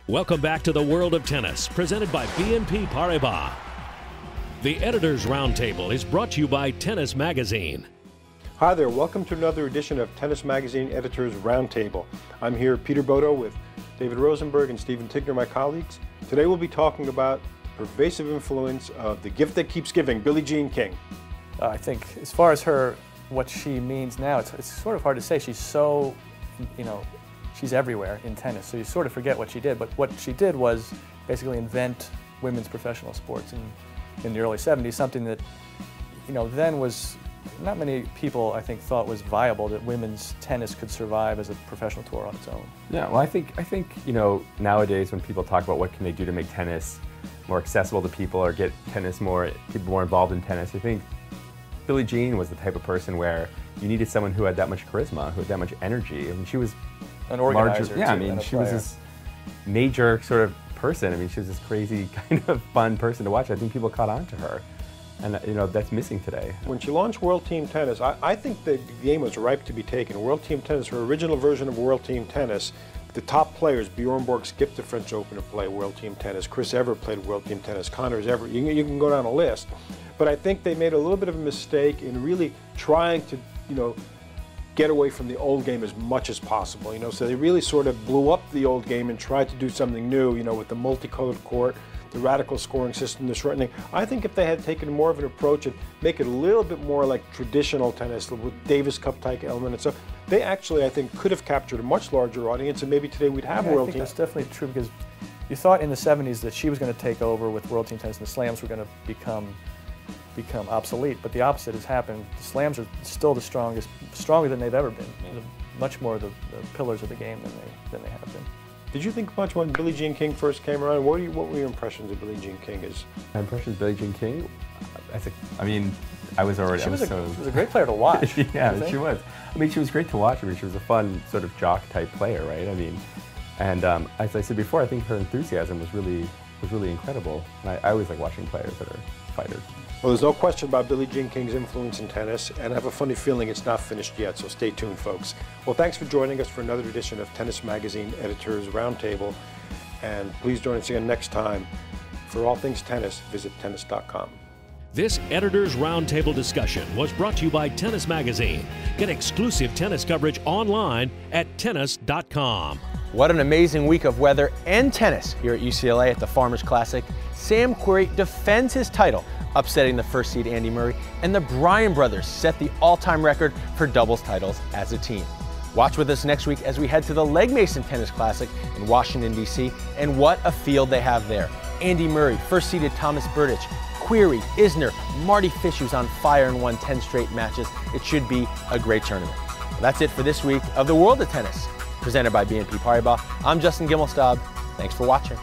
Welcome back to the World of Tennis, presented by BNP Paribas. The Editors Roundtable is brought to you by Tennis Magazine. Hi there, welcome to another edition of Tennis Magazine Editors Roundtable. I'm here, Peter Bodo, with David Rosenberg and Stephen Tigner, my colleagues. Today we'll be talking about pervasive influence of the gift that keeps giving, Billie Jean King. I think as far as what she means now, it's sort of hard to say. She's so, she's everywhere in tennis, so you sort of forget what she did. But what she did was basically invent women's professional sports in the early 70s, something that, then was not many people, I think, thought was viable, that women's tennis could survive as a professional tour on its own. Yeah, well, I think nowadays when people talk about what can they do to make tennis more accessible to people or get people more involved in tennis, I think Billie Jean was the type of person where you needed someone who had that much charisma, who had that much energy. I mean, she was an organizer. Larger, yeah, I mean, she was this major sort of person. I mean, she was this crazy kind of fun person to watch. I think people caught on to her, and that's missing today. When she launched World Team Tennis, I think the game was ripe to be taken. World Team Tennis, her original version of World Team Tennis, the top players, Bjorn Borg skipped the French Open to play World Team Tennis. Chris Evert played World Team Tennis. Connors Everett. You can go down a list. But I think they made a little bit of a mistake in really trying to, get away from the old game as much as possible. So they really sort of blew up the old game and tried to do something new, with the multicolored court, the radical scoring system, the shortening. I think if they had taken more of an approach and make it a little bit more like traditional tennis with Davis Cup type element and stuff, they actually, I think, could have captured a much larger audience, and maybe today we'd have World Team. I think that's definitely true, because you thought in the 70s that she was going to take over with World Team Tennis and the slams were going to become obsolete, but the opposite has happened. The slams are still the strongest, stronger than they've ever been. They're much more the pillars of the game than they have been. Did you think much when Billie Jean King first came around? What were your impressions of Billie Jean King? My impressions of Billie Jean King? I was a great player to watch. Yeah, she was. I mean, she was great to watch. I mean, she was a fun sort of jock type player, right? I mean, and as I said before, I think her enthusiasm was really incredible. And I always like watching players that are fighters. Well, there's no question about Billie Jean King's influence in tennis, and I have a funny feeling it's not finished yet, so stay tuned, folks. Well, thanks for joining us for another edition of Tennis Magazine Editors Roundtable, and please join us again next time. For all things tennis, visit tennis.com. This Editors Roundtable discussion was brought to you by Tennis Magazine. Get exclusive tennis coverage online at tennis.com. What an amazing week of weather and tennis here at UCLA at the Farmers Classic. Sam Querrey defends his title, upsetting the first seed Andy Murray, and the Bryan brothers set the all-time record for doubles titles as a team. Watch with us next week as we head to the Legg Mason Tennis Classic in Washington, D.C., and what a field they have there. Andy Murray, first-seeded Thomas Berdych, Querrey, Isner, Mardy Fish, who's on fire and won 10 straight matches. It should be a great tournament. Well, that's it for this week of the World of Tennis, presented by BNP Paribas. I'm Justin Gimelstob. Thanks for watching.